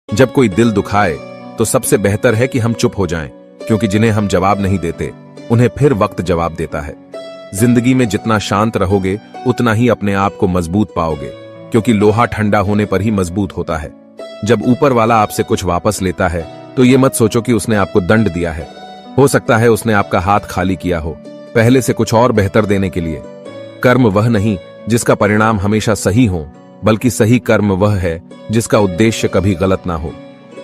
जब कोई दिल दुखाए तो सबसे बेहतर है कि हम चुप हो जाएं, क्योंकि जिन्हें हम जवाब नहीं देते उन्हें फिर वक्त जवाब देता है। जिंदगी में जितना शांत रहोगे उतना ही अपने आप को मजबूत पाओगे, क्योंकि लोहा ठंडा होने पर ही मजबूत होता है। जब ऊपर वाला आपसे कुछ वापस लेता है तो ये मत सोचो कि उसने आपको दंड दिया है। हो सकता है उसने आपका हाथ खाली किया हो, पहले से कुछ और बेहतर देने के लिए। कर्म वह नहीं जिसका परिणाम हमेशा सही हो, बल्कि सही कर्म वह है जिसका उद्देश्य कभी गलत ना हो।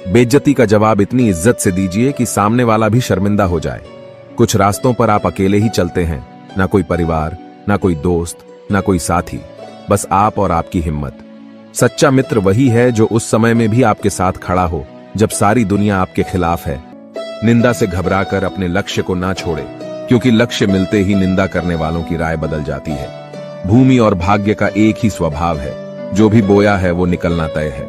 बेइज्जती का जवाब इतनी इज्जत से दीजिए कि सामने वाला भी शर्मिंदा हो जाए। कुछ रास्तों पर आप अकेले ही चलते हैं, ना कोई परिवार, ना कोई दोस्त, ना कोई साथी, बस आप और आपकी हिम्मत। सच्चा मित्र वही है जो उस समय में भी आपके साथ खड़ा हो जब सारी दुनिया आपके खिलाफ है। निंदा से घबराकर अपने लक्ष्य को ना छोड़े, क्योंकि लक्ष्य मिलते ही निंदा करने वालों की राय बदल जाती है। भूमि और भाग्य का एक ही स्वभाव है, जो भी बोया है वो निकलना तय है।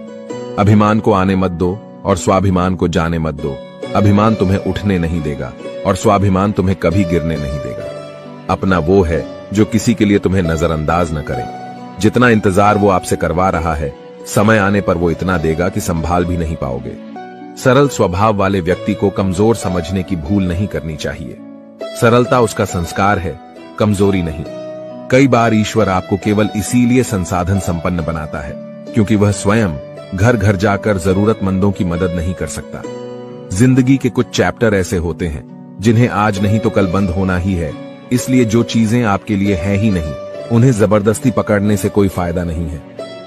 अभिमान को आने मत दो और स्वाभिमान को जाने मत दो। अभिमान तुम्हें उठने नहीं देगा और स्वाभिमान तुम्हें कभी गिरने नहीं देगा। अपना वो है जो किसी के लिए तुम्हें नजरअंदाज न करे। जितना इंतजार वो आपसे करवा रहा है, समय आने पर वो इतना देगा कि संभाल भी नहीं पाओगे। सरल स्वभाव वाले व्यक्ति को कमजोर समझने की भूल नहीं करनी चाहिए। सरलता उसका संस्कार है, कमजोरी नहीं। कई बार ईश्वर आपको केवल इसीलिए संसाधन संपन्न बनाता है क्योंकि वह स्वयं घर घर जाकर जरूरतमंदों की मदद नहीं कर सकता। जिंदगी के कुछ चैप्टर ऐसे होते हैं जिन्हें आज नहीं तो कल बंद होना ही है, इसलिए जो चीजें आपके लिए हैं ही नहीं, उन्हें जबरदस्ती पकड़ने से कोई फायदा नहीं है।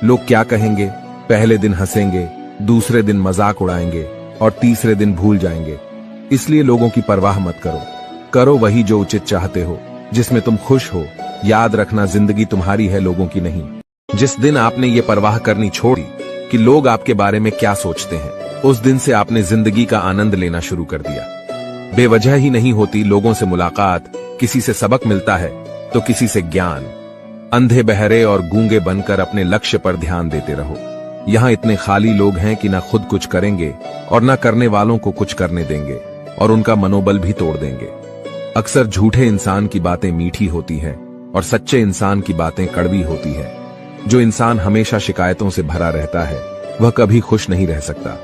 लोग क्या कहेंगे, पहले दिन हंसेंगे, दूसरे दिन मजाक उड़ाएंगे और तीसरे दिन भूल जाएंगे। इसलिए लोगों की परवाह मत करो, करो वही जो उचित चाहते हो, जिसमें तुम खुश हो। याद रखना, जिंदगी तुम्हारी है, लोगों की नहीं। जिस दिन आपने ये परवाह करनी छोड़ी कि लोग आपके बारे में क्या सोचते हैं, उस दिन से आपने जिंदगी का आनंद लेना शुरू कर दिया। बेवजह ही नहीं होती लोगों से मुलाकात, किसी से सबक मिलता है तो किसी से ज्ञान। अंधे बहरे और गूंगे बनकर अपने लक्ष्य पर ध्यान देते रहो। यहाँ इतने खाली लोग हैं कि ना खुद कुछ करेंगे और ना करने वालों को कुछ करने देंगे, और उनका मनोबल भी तोड़ देंगे। अक्सर झूठे इंसान की बातें मीठी होती हैं और सच्चे इंसान की बातें कड़वी होती है। जो इंसान हमेशा शिकायतों से भरा रहता है वह कभी खुश नहीं रह सकता,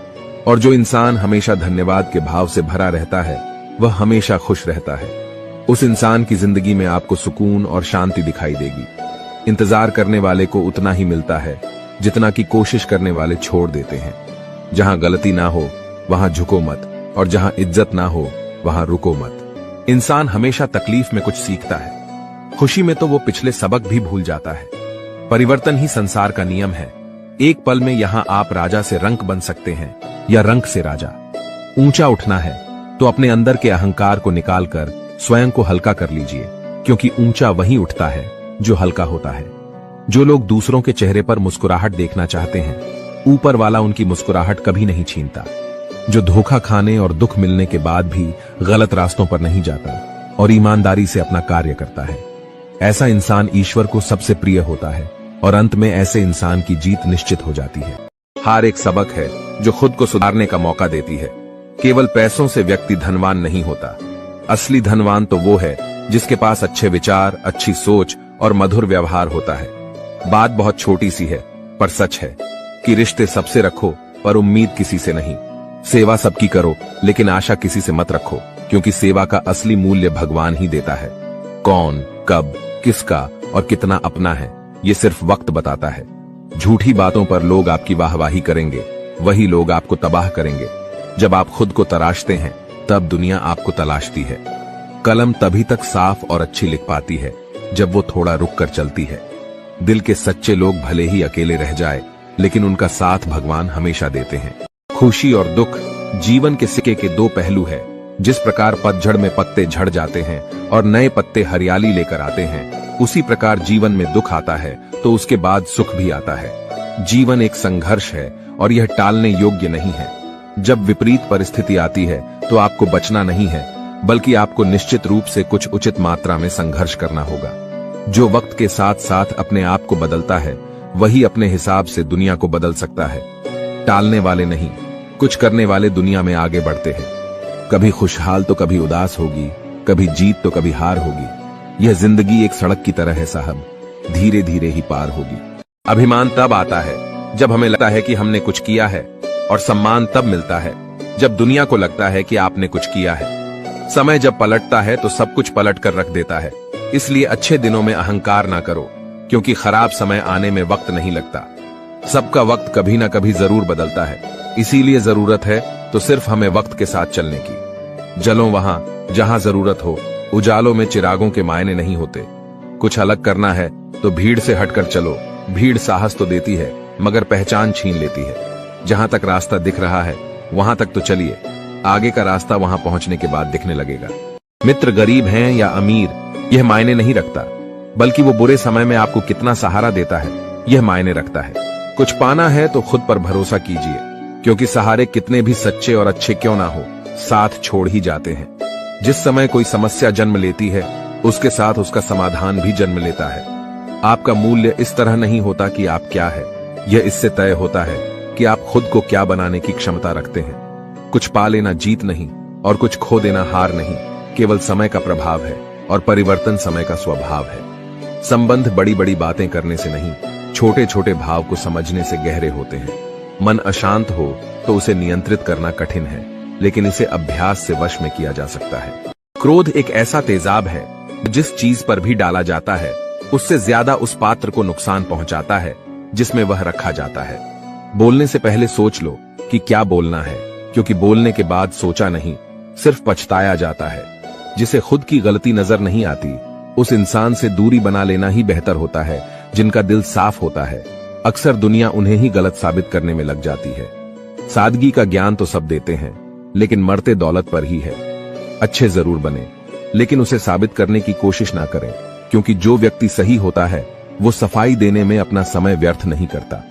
और जो इंसान हमेशा धन्यवाद के भाव से भरा रहता है वह हमेशा खुश रहता है। उस इंसान की जिंदगी में आपको सुकून और शांति दिखाई देगी। इंतजार करने वाले को उतना ही मिलता है जितना कि कोशिश करने वाले छोड़ देते हैं। जहां गलती ना हो वहां झुको मत, और जहां इज्जत ना हो वहां रुको मत। इंसान हमेशा तकलीफ में कुछ सीखता है, खुशी में तो वो पिछले सबक भी भूल जाता है। परिवर्तन ही संसार का नियम है। एक पल में यहां आप राजा से रंक बन सकते हैं या रंक से राजा। ऊंचा उठना है तो अपने अंदर के अहंकार को निकालकर स्वयं को हल्का कर लीजिए, क्योंकि ऊंचा वही उठता है जो हल्का होता है। जो लोग दूसरों के चेहरे पर मुस्कुराहट देखना चाहते हैं, ऊपर वाला उनकी मुस्कुराहट कभी नहीं छीनता। जो धोखा खाने और दुख मिलने के बाद भी गलत रास्तों पर नहीं जाता और ईमानदारी से अपना कार्य करता है, ऐसा इंसान ईश्वर को सबसे प्रिय होता है, और अंत में ऐसे इंसान की जीत निश्चित हो जाती है। हार एक सबक है जो खुद को सुधारने का मौका देती है। केवल पैसों से व्यक्ति धनवान नहीं होता। असली धनवान तो वो है जिसके पास अच्छे विचार, अच्छी सोच और मधुर व्यवहार होता है। बात बहुत छोटी सी है पर सच है कि रिश्ते सबसे रखो पर उम्मीद किसी से नहीं। सेवा सबकी करो लेकिन आशा किसी से मत रखो, क्योंकि सेवा का असली मूल्य भगवान ही देता है। कौन, कब, किसका और कितना अपना है, ये सिर्फ वक्त बताता है। झूठी बातों पर लोग आपकी वाहवाही करेंगे, वही लोग आपको तबाह करेंगे। जब आप खुद को तराशते हैं तब दुनिया आपको तलाशती है। कलम तभी तक साफ और अच्छी लिख पाती है जब वो थोड़ा रुक कर चलती है। दिल के सच्चे लोग भले ही अकेले रह जाए, लेकिन उनका साथ भगवान हमेशा देते हैं। खुशी और दुख जीवन के सिक्के के दो पहलू है। जिस प्रकार पतझड़ में पत्ते झड़ जाते हैं और नए पत्ते हरियाली लेकर आते हैं, उसी प्रकार जीवन में दुख आता है तो उसके बाद सुख भी आता है। जीवन एक संघर्ष है और यह टालने योग्य नहीं है। जब विपरीत परिस्थिति आती है तो आपको बचना नहीं है, बल्कि आपको निश्चित रूप से कुछ उचित मात्रा में संघर्ष करना होगा। जो वक्त के साथ साथ अपने आप को बदलता है, वही अपने हिसाब से दुनिया को बदल सकता है। टालने वाले नहीं, कुछ करने वाले दुनिया में आगे बढ़ते हैं। कभी खुशहाल तो कभी उदास होगी, कभी जीत तो कभी हार होगी। यह जिंदगी एक सड़क की तरह है साहब, धीरे धीरे ही पार होगी। अभिमान तब आता है जब हमें लगता है कि हमने कुछ किया है, और सम्मान तब मिलता है जब दुनिया को लगता है कि आपने कुछ किया है। समय जब पलटता है तो सब कुछ पलट कर रख देता है। इसलिए अच्छे दिनों में अहंकार ना करो, क्योंकि खराब समय आने में वक्त नहीं लगता। सबका वक्त कभी ना कभी जरूर बदलता है, इसीलिए जरूरत है तो सिर्फ हमें वक्त के साथ चलने की। जलो वहां जहां जरूरत हो, उजालों में चिरागों के मायने नहीं होते। कुछ अलग करना है तो भीड़ से हटकर चलो। भीड़ साहस तो देती है मगर पहचान छीन लेती है। जहां तक रास्ता दिख रहा है वहां तक तो चलिए, आगे का रास्ता वहां पहुंचने के बाद दिखने लगेगा। मित्र गरीब हैं या अमीर यह मायने नहीं रखता, बल्कि वो बुरे समय में आपको कितना सहारा देता है यह मायने रखता है। कुछ पाना है तो खुद पर भरोसा कीजिए, क्योंकि सहारे कितने भी सच्चे और अच्छे क्यों ना हो, साथ छोड़ ही जाते हैं। जिस समय कोई समस्या जन्म लेती है उसके साथ उसका समाधान भी जन्म लेता है। आपका मूल्य इस तरह नहीं होता कि आप क्या है, यह इससे तय होता है कि आप खुद को क्या बनाने की क्षमता रखते हैं। कुछ पा लेना जीत नहीं और कुछ खो देना हार नहीं, केवल समय का प्रभाव है और परिवर्तन समय का स्वभाव है। संबंध बड़ी बड़ी बातें करने से नहीं, छोटे छोटे भाव को समझने से गहरे होते हैं। मन अशांत हो तो उसे नियंत्रित करना कठिन है, लेकिन इसे अभ्यास से वश में किया जा सकता है। क्रोध एक ऐसा तेजाब है जिस चीज पर भी डाला जाता है उससे ज्यादा उस पात्र को नुकसान पहुंचाता है जिसमें वह रखा जाता है। बोलने से पहले सोच लो कि क्या बोलना है, क्योंकि बोलने के बाद सोचा नहीं, सिर्फ पछताया जाता है। जिसे खुद की गलती नजर नहीं आती उस इंसान से दूरी बना लेना ही बेहतर होता है। जिनका दिल साफ होता है अक्सर दुनिया उन्हें ही गलत साबित करने में लग जाती है। सादगी का ज्ञान तो सब देते हैं, लेकिन मरते दौलत पर ही है। अच्छे जरूर बने, लेकिन उसे साबित करने की कोशिश ना करें, क्योंकि जो व्यक्ति सही होता है वो सफाई देने में अपना समय व्यर्थ नहीं करता।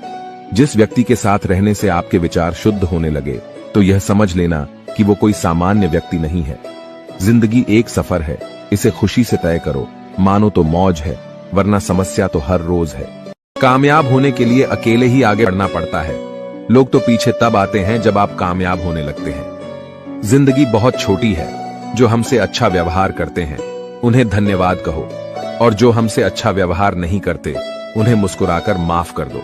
जिस व्यक्ति के साथ रहने से आपके विचार शुद्ध होने लगे तो यह समझ लेना कि वो कोई सामान्य व्यक्ति नहीं है। जिंदगी एक सफर है, इसे खुशी से तय करो, मानो तो मौज है, वरना समस्या तो हर रोज है। कामयाब होने के लिए अकेले ही आगे बढ़ना पड़ता है। लोग तो पीछे तब आते हैं जब आप कामयाब होने लगते हैं। जिंदगी बहुत छोटी है। जो हमसे अच्छा व्यवहार करते हैं उन्हें धन्यवाद कहो, और जो हमसे अच्छा व्यवहार नहीं करते उन्हें मुस्कुराकर माफ कर दो।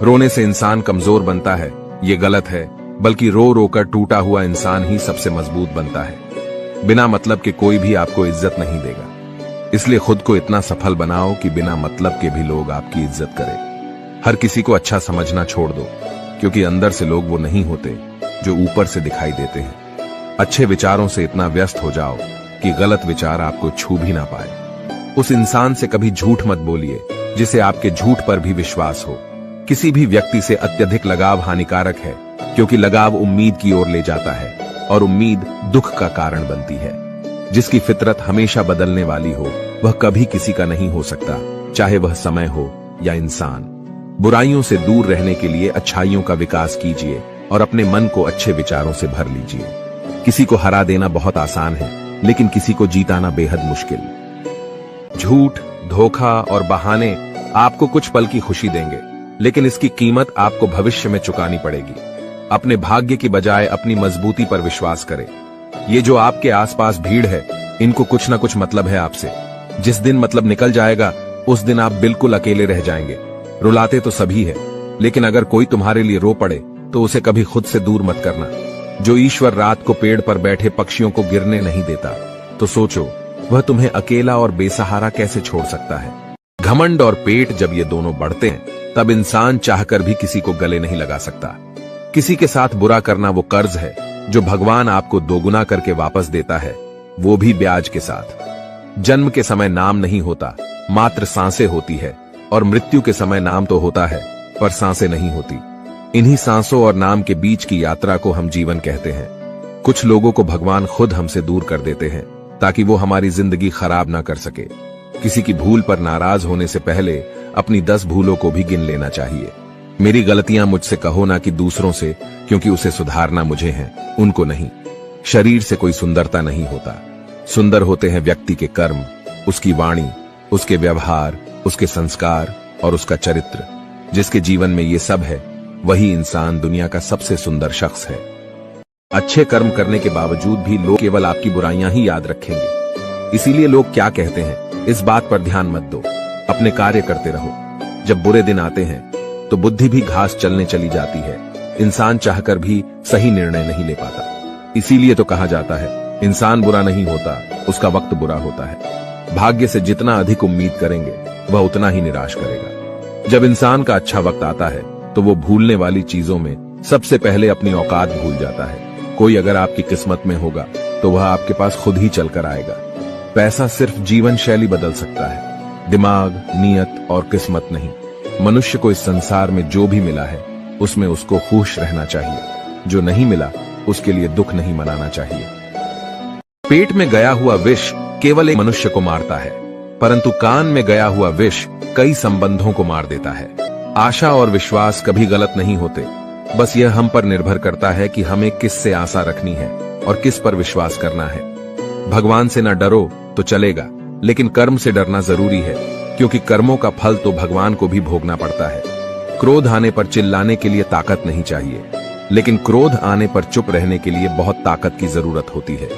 रोने से इंसान कमजोर बनता है ये गलत है, बल्कि रो रो कर टूटा हुआ इंसान ही सबसे मजबूत बनता है। बिना मतलब के कोई भी आपको इज्जत नहीं देगा, इसलिए खुद को इतना सफल बनाओ कि बिना मतलब के भी लोग आपकी इज्जत करें। हर किसी को अच्छा समझना छोड़ दो, क्योंकि अंदर से लोग वो नहीं होते जो ऊपर से दिखाई देते हैं। अच्छे विचारों से इतना व्यस्त हो जाओ कि गलत विचार आपको छू भी ना पाए। उस इंसान से कभी झूठ मत बोलिए जिसे आपके झूठ पर भी विश्वास हो। किसी भी व्यक्ति से अत्यधिक लगाव हानिकारक है, क्योंकि लगाव उम्मीद की ओर ले जाता है और उम्मीद दुख का कारण बनती है। जिसकी फितरत हमेशा बदलने वाली हो वह कभी किसी का नहीं हो सकता, चाहे वह समय हो या इंसान। बुराइयों से दूर रहने के लिए अच्छाइयों का विकास कीजिए और अपने मन को अच्छे विचारों से भर लीजिए। किसी को हरा देना बहुत आसान है, लेकिन किसी को जीताना बेहद मुश्किल। झूठ, धोखा और बहाने आपको कुछ पल की खुशी देंगे, लेकिन इसकी कीमत आपको भविष्य में चुकानी पड़ेगी। अपने भाग्य की बजाय अपनी मजबूती पर विश्वास करें। ये जो आपके आसपास भीड़ है, इनको कुछ ना कुछ मतलब है आपसे। जिस दिन मतलब निकल जाएगा उस दिन आप बिल्कुल अकेले रह जाएंगे। रुलाते तो सभी है, लेकिन अगर कोई तुम्हारे लिए रो पड़े तो उसे कभी खुद से दूर मत करना। जो ईश्वर रात को पेड़ पर बैठे पक्षियों को गिरने नहीं देता, तो सोचो वह तुम्हें अकेला और बेसहारा कैसे छोड़ सकता है। घमंड और पेट जब ये दोनों बढ़ते हैं तब इंसान चाहकर भी किसी को गले नहीं लगा सकता। किसी के साथ बुरा करना वो कर्ज है जो भगवान आपको दोगुना करके वापस देता है, वो भी ब्याज के साथ। जन्म के समय नाम नहीं होता, मात्र सांसें होती है, और मृत्यु के समय नाम तो होता है पर सांसें नहीं होती। इन्हीं सांसों और नाम के बीच की यात्रा को हम जीवन कहते हैं। कुछ लोगों को भगवान खुद हमसे दूर कर देते हैं ताकि वो हमारी जिंदगी खराब ना कर सके। किसी की भूल पर नाराज होने से पहले अपनी 10 भूलों को भी गिन लेना चाहिए। मेरी गलतियां मुझसे कहो ना कि दूसरों से, क्योंकि उसे सुधारना मुझे है, उनको नहीं। शरीर से कोई सुंदरता नहीं होता, सुंदर होते हैं व्यक्ति के कर्म, उसकी वाणी, उसके व्यवहार, उसके संस्कार और उसका चरित्र। जिसके जीवन में ये सब है वही इंसान दुनिया का सबसे सुंदर शख्स है। अच्छे कर्म करने के बावजूद भी लोग केवल आपकी बुराइयां ही याद रखेंगे। इसीलिए लोग क्या कहते हैं इस बात पर ध्यान मत दो, अपने कार्य करते रहो। जब बुरे दिन आते हैं तो बुद्धि भी घास चलने चली जाती है, इंसान चाहकर भी सही निर्णय नहीं ले पाता। इसीलिए तो कहा जाता है, इंसान बुरा नहीं होता, उसका वक्त बुरा होता है। भाग्य से जितना अधिक उम्मीद करेंगे वह उतना ही निराश करेगा। जब इंसान का अच्छा वक्त आता है तो वो भूलने वाली चीजों में सबसे पहले अपनी औकात भूल जाता है। कोई अगर आपकी किस्मत में होगा तो वह आपके पास खुद ही चलकर आएगा। पैसा सिर्फ जीवन शैली बदल सकता है, दिमाग, नियत और किस्मत नहीं। मनुष्य को इस संसार में जो भी मिला है उसमें उसको खुश रहना चाहिए। जो नहीं मिला उसके लिए दुख नहीं मनाना चाहिए। पेट में गया हुआ विष केवल एक मनुष्य को मारता है, परंतु कान में गया हुआ विष कई संबंधों को मार देता है। आशा और विश्वास कभी गलत नहीं होते, बस यह हम पर निर्भर करता है कि हमें किस से आशा रखनी है और किस पर विश्वास करना है। भगवान से न डरो तो चलेगा, लेकिन कर्म से डरना जरूरी है, क्योंकि कर्मों का फल तो भगवान को भी भोगना पड़ता है। क्रोध आने पर चिल्लाने के लिए ताकत नहीं चाहिए, लेकिन क्रोध आने पर चुप रहने के लिए बहुत ताकत की जरूरत होती है।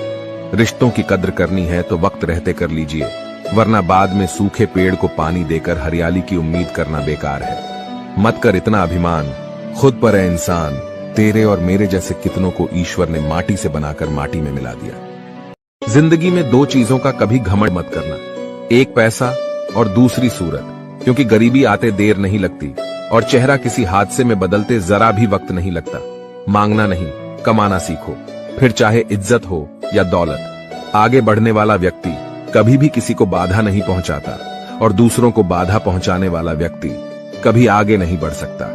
रिश्तों की कद्र करनी है तो वक्त रहते कर लीजिए, वरना बाद में सूखे पेड़ को पानी देकर हरियाली की उम्मीद करना बेकार है। मत कर इतना अभिमान, खुद पर है इंसान। तेरे और मेरे जैसे कितनों को ईश्वर ने माटी से बनाकर माटी में मिला दिया। जिंदगी में दो चीजों का कभी घमंड मत करना, एक पैसा और दूसरी सूरत, क्योंकि गरीबी आते देर नहीं लगती और चेहरा किसी हादसे में बदलते जरा भी वक्त नहीं लगता। मांगना नहीं, कमाना सीखो, फिर चाहे इज्जत हो या दौलत। आगे बढ़ने वाला व्यक्ति कभी भी किसी को बाधा नहीं पहुंचाता और दूसरों को बाधा पहुंचाने वाला व्यक्ति कभी आगे नहीं बढ़ सकता।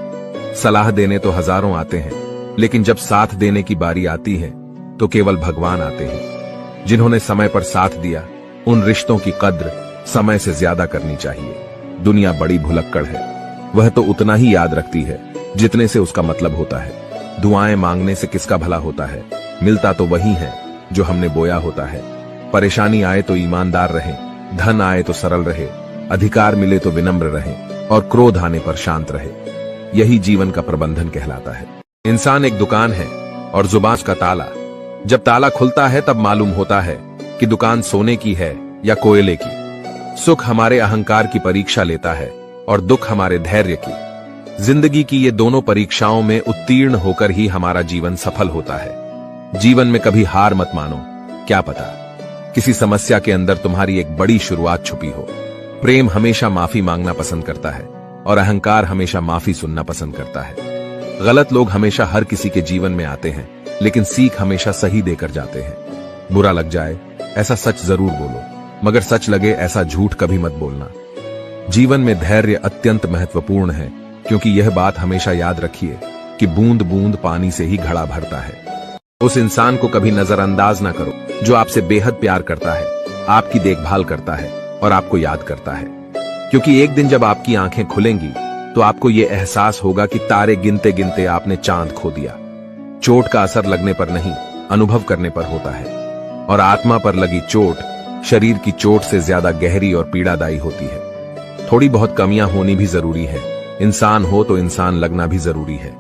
सलाह देने तो हजारों आते हैं, लेकिन जब साथ देने की बारी आती है तो केवल भगवान आते हैं। जिन्होंने समय पर साथ दिया उन रिश्तों की कद्र समय से ज्यादा करनी चाहिए। दुनिया बड़ी भुलक्कड़ है, वह तो उतना ही याद रखती है जितने से उसका मतलब होता है। दुआएं मांगने से किसका भला होता है, मिलता तो वही है जो हमने बोया होता है। परेशानी आए तो ईमानदार रहें, धन आए तो सरल रहे, अधिकार मिले तो विनम्र रहें और क्रोध आने पर शांत रहे। यही जीवन का प्रबंधन कहलाता है। इंसान एक दुकान है और जुबान का ताला। जब ताला खुलता है तब मालूम होता है कि दुकान सोने की है या कोयले की। सुख हमारे अहंकार की परीक्षा लेता है और दुख हमारे धैर्य की। जिंदगी की ये दोनों परीक्षाओं में उत्तीर्ण होकर ही हमारा जीवन सफल होता है। जीवन में कभी हार मत मानो, क्या पता किसी समस्या के अंदर तुम्हारी एक बड़ी शुरुआत छुपी हो। प्रेम हमेशा माफी मांगना पसंद करता है और अहंकार हमेशा माफी सुनना पसंद करता है। गलत लोग हमेशा हर किसी के जीवन में आते हैं, लेकिन सीख हमेशा सही देकर जाते हैं। बुरा लग जाए ऐसा सच जरूर बोलो, मगर सच लगे ऐसा झूठ कभी मत बोलना। जीवन में धैर्य अत्यंत महत्वपूर्ण है, क्योंकि यह बात हमेशा याद रखिए कि बूंद बूंद पानी से ही घड़ा भरता है। उस इंसान को कभी नजरअंदाज ना करो जो आपसे बेहद प्यार करता है, आपकी देखभाल करता है और आपको याद करता है। क्योंकि एक दिन जब आपकी आंखें खुलेंगी तो आपको यह एहसास होगा कि तारे गिनते गिनते आपने चांद खो दिया। चोट का असर लगने पर नहीं, अनुभव करने पर होता है, और आत्मा पर लगी चोट शरीर की चोट से ज्यादा गहरी और पीड़ादायी होती है। थोड़ी बहुत कमियां होनी भी जरूरी है। इंसान हो तो इंसान लगना भी जरूरी है।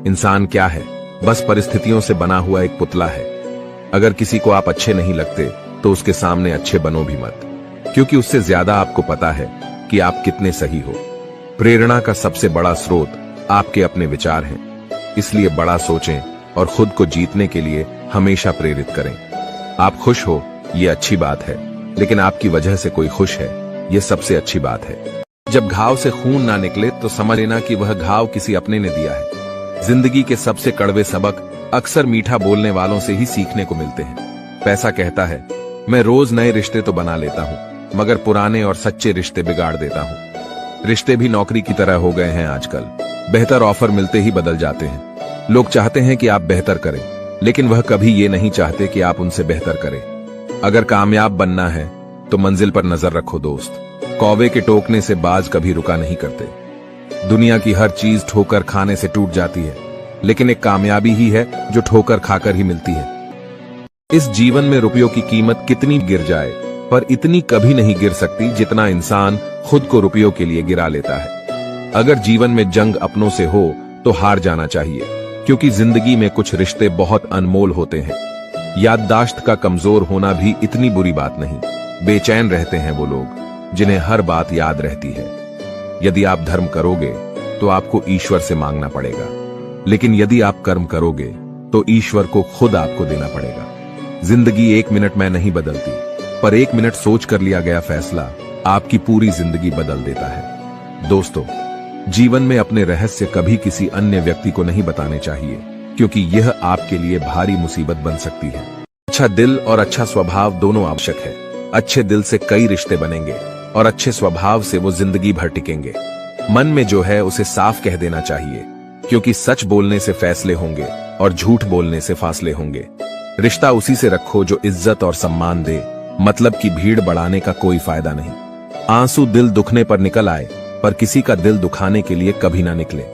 इंसान क्या है? बस परिस्थितियों से बना हुआ एक पुतला है। अगर किसी को आप अच्छे नहीं लगते तो उसके सामने अच्छे बनो भी मत, क्योंकि उससे ज्यादा आपको पता है कि आप कितने सही हो। प्रेरणा का सबसे बड़ा स्रोत आपके अपने विचार हैं, इसलिए बड़ा सोचें और खुद को जीतने के लिए हमेशा प्रेरित करें। आप खुश हो ये अच्छी बात है, लेकिन आपकी वजह से कोई खुश है ये सबसे अच्छी बात है। जब घाव से खून ना निकले तो समझ लेना कि वह घाव किसी अपने ने दिया है। जिंदगी के सबसे कड़वे सबक अक्सर मीठा बोलने वालों से ही सीखने को मिलते हैं। पैसा कहता है, मैं रोज नए रिश्ते तो बना लेता हूं, मगर पुराने और सच्चे रिश्ते बिगाड़ देता हूं। रिश्ते भी नौकरी की तरह हो गए हैं आजकल, बेहतर ऑफर मिलते ही बदल जाते हैं। लोग चाहते हैं कि आप बेहतर करें, लेकिन वह कभी ये नहीं चाहते कि आप उनसे बेहतर करें। अगर कामयाब बनना है तो मंजिल पर नजर रखो दोस्त। कौवे के टोकने से बाज कभी रुका नहीं करते। दुनिया की हर चीज ठोकर खाने से टूट जाती है, लेकिन एक कामयाबी ही है जो ठोकर खाकर ही मिलती है। इस जीवन में रुपयों की कीमत कितनी गिर जाए, पर इतनी कभी नहीं गिर सकती जितना इंसान खुद को रुपयों के लिए गिरा लेता है। अगर जीवन में जंग अपनों से हो तो हार जाना चाहिए, क्योंकि जिंदगी में कुछ रिश्ते बहुत अनमोल होते हैं। याददाश्त का कमजोर होना भी इतनी बुरी बात नहीं। बेचैन रहते हैं वो लोग जिन्हें हर बात याद रहती है। यदि आप धर्म करोगे तो आपको ईश्वर से मांगना पड़ेगा। लेकिन यदि आप कर्म करोगे तो ईश्वर को खुद आपको देना पड़ेगा। जिंदगी 1 मिनट में नहीं बदलती, पर 1 मिनट सोच कर लिया गया फैसला आपकी पूरी जिंदगी बदल देता है। दोस्तों, जीवन में अपने रहस्य कभी किसी अन्य व्यक्ति को नहीं बताने चाहिए, क्योंकि यह आपके लिए भारी मुसीबत बन सकती है। अच्छा दिल और अच्छा स्वभाव दोनों आवश्यक है। अच्छे दिल से कई रिश्ते बनेंगे और अच्छे स्वभाव से वो जिंदगी भर टिकेंगे। मन में जो है उसे साफ कह देना चाहिए, क्योंकि सच बोलने से फैसले होंगे और झूठ बोलने से फासले होंगे। रिश्ता उसी से रखो जो इज्जत और सम्मान दे, मतलब की भीड़ बढ़ाने का कोई फायदा नहीं। आंसू दिल दुखने पर निकल आए, पर किसी का दिल दुखाने के लिए कभी ना निकले।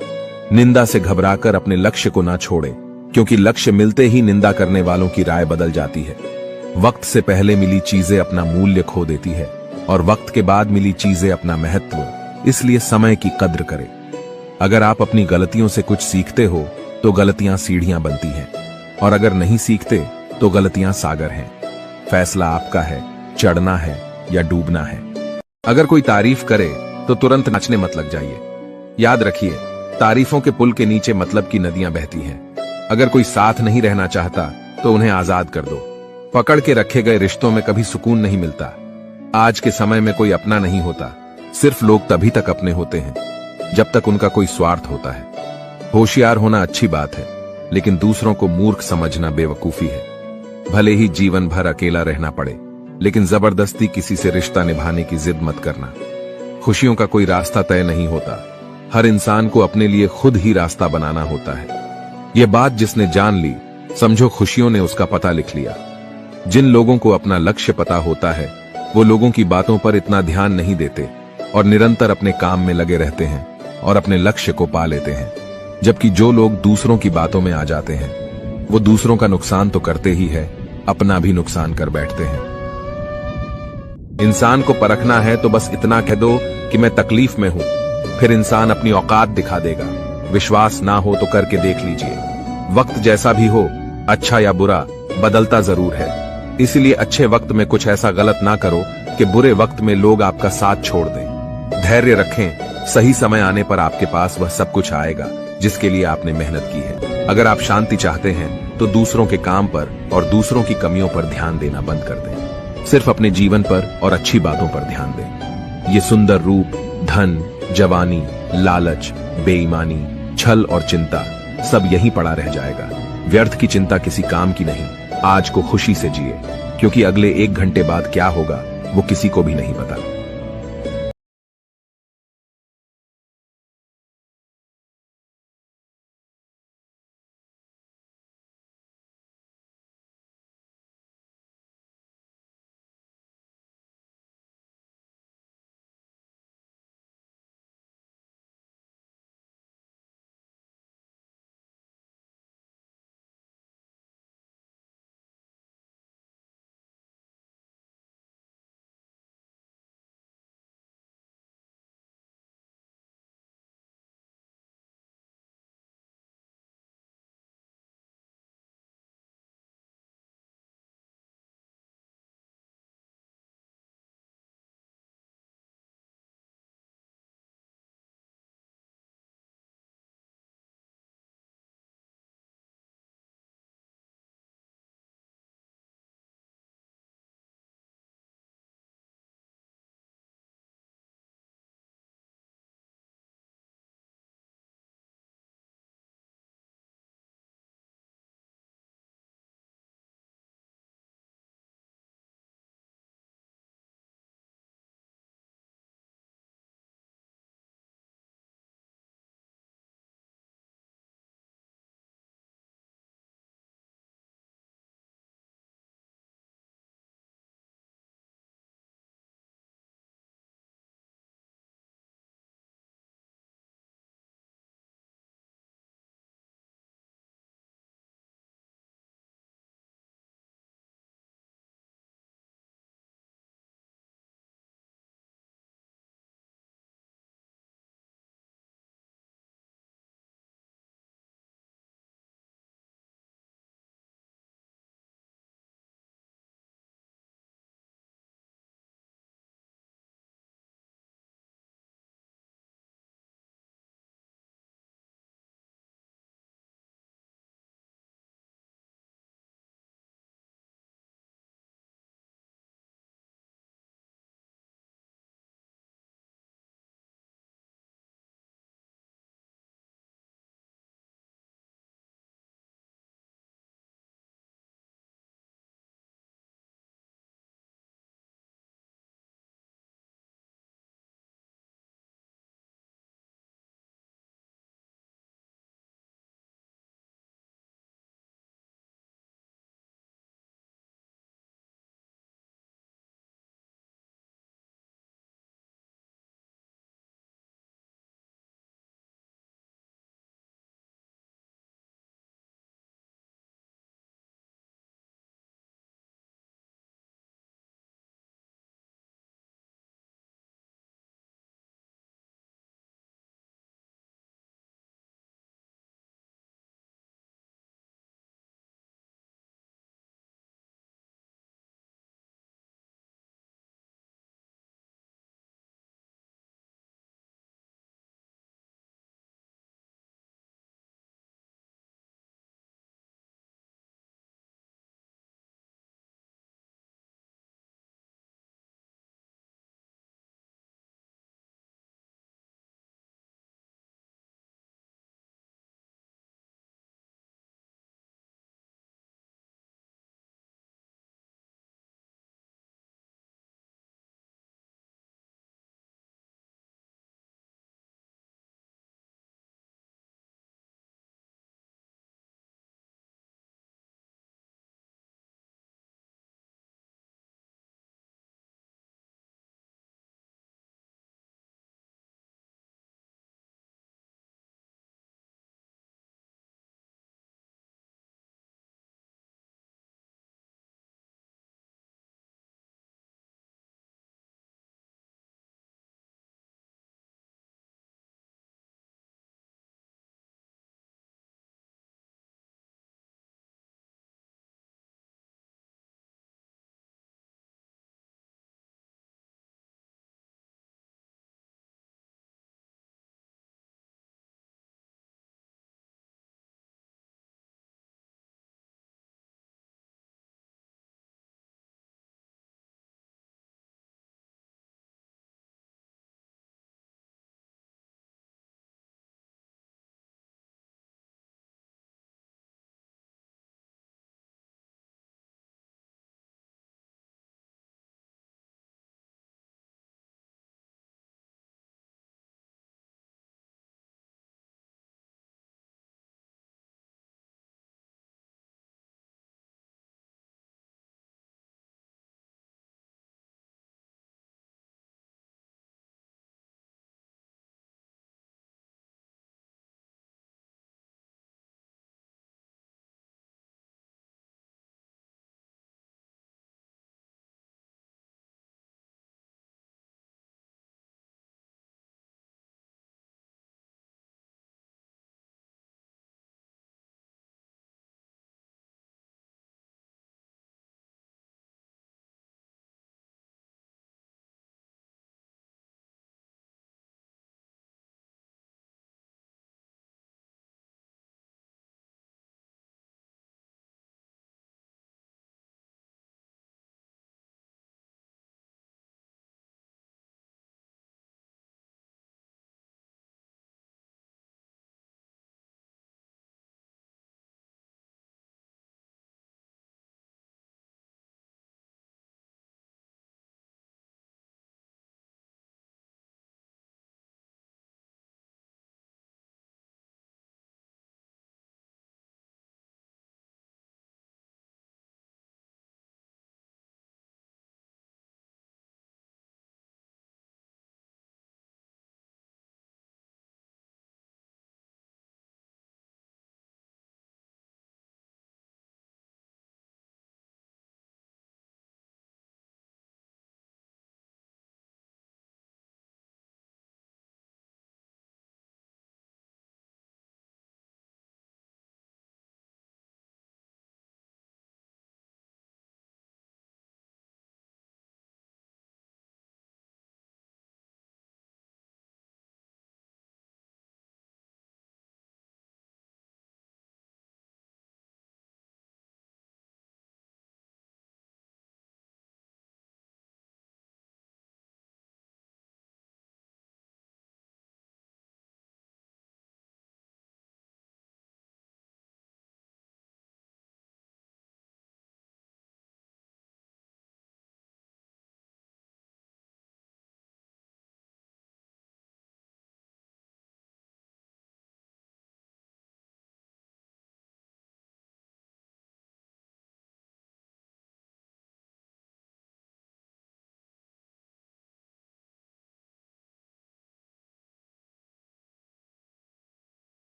निंदा से घबराकर अपने लक्ष्य को ना छोड़े, क्योंकि लक्ष्य मिलते ही निंदा करने वालों की राय बदल जाती है। वक्त से पहले मिली चीजें अपना मूल्य खो देती है और वक्त के बाद मिली चीजें अपना महत्व, इसलिए समय की कद्र करें। अगर आप अपनी गलतियों से कुछ सीखते हो तो गलतियां सीढ़ियां बनती हैं, और अगर नहीं सीखते तो गलतियां सागर हैं। फैसला आपका है, चढ़ना है या डूबना है। अगर कोई तारीफ करे तो तुरंत नाचने मत लग जाइए। याद रखिए, तारीफों के पुल के नीचे मतलब की नदियां बहती हैं। अगर कोई साथ नहीं रहना चाहता तो उन्हें आजाद कर दो। पकड़ के रखे गए रिश्तों में कभी सुकून नहीं मिलता। आज के समय में कोई अपना नहीं होता, सिर्फ लोग तभी तक अपने होते हैं जब तक उनका कोई स्वार्थ होता है। होशियार होना अच्छी बात है, लेकिन दूसरों को मूर्ख समझना बेवकूफी है। भले ही जीवन भर अकेला रहना पड़े, लेकिन जबरदस्ती किसी से रिश्ता निभाने की जिद मत करना। खुशियों का कोई रास्ता तय नहीं होता, हर इंसान को अपने लिए खुद ही रास्ता बनाना होता है। यह बात जिसने जान ली, समझो खुशियों ने उसका पता लिख लिया। जिन लोगों को अपना लक्ष्य पता होता है, वो लोगों की बातों पर इतना ध्यान नहीं देते और निरंतर अपने काम में लगे रहते हैं और अपने लक्ष्य को पा लेते हैं। जबकि जो लोग दूसरों की बातों में आ जाते हैं, वो दूसरों का नुकसान तो करते ही है, अपना भी नुकसान कर बैठते हैं। इंसान को परखना है तो बस इतना कह दो कि मैं तकलीफ में हूं, फिर इंसान अपनी औकात दिखा देगा। विश्वास ना हो तो करके देख लीजिए। वक्त जैसा भी हो, अच्छा या बुरा, बदलता जरूर है। इसलिए अच्छे वक्त में कुछ ऐसा गलत ना करो कि बुरे वक्त में लोग आपका साथ छोड़ दें। धैर्य रखें, सही समय आने पर आपके पास वह सब कुछ आएगा जिसके लिए आपने मेहनत की है। अगर आप शांति चाहते हैं तो दूसरों के काम पर और दूसरों की कमियों पर ध्यान देना बंद कर दें। सिर्फ अपने जीवन पर और अच्छी बातों पर ध्यान दें। ये सुंदर रूप, धन, जवानी, लालच, बेईमानी, छल और चिंता सब यहीं पड़ा रह जाएगा। व्यर्थ की चिंता किसी काम की नहीं। आज को खुशी से जिए, क्योंकि अगले 1 घंटे बाद क्या होगा वो किसी को भी नहीं पता।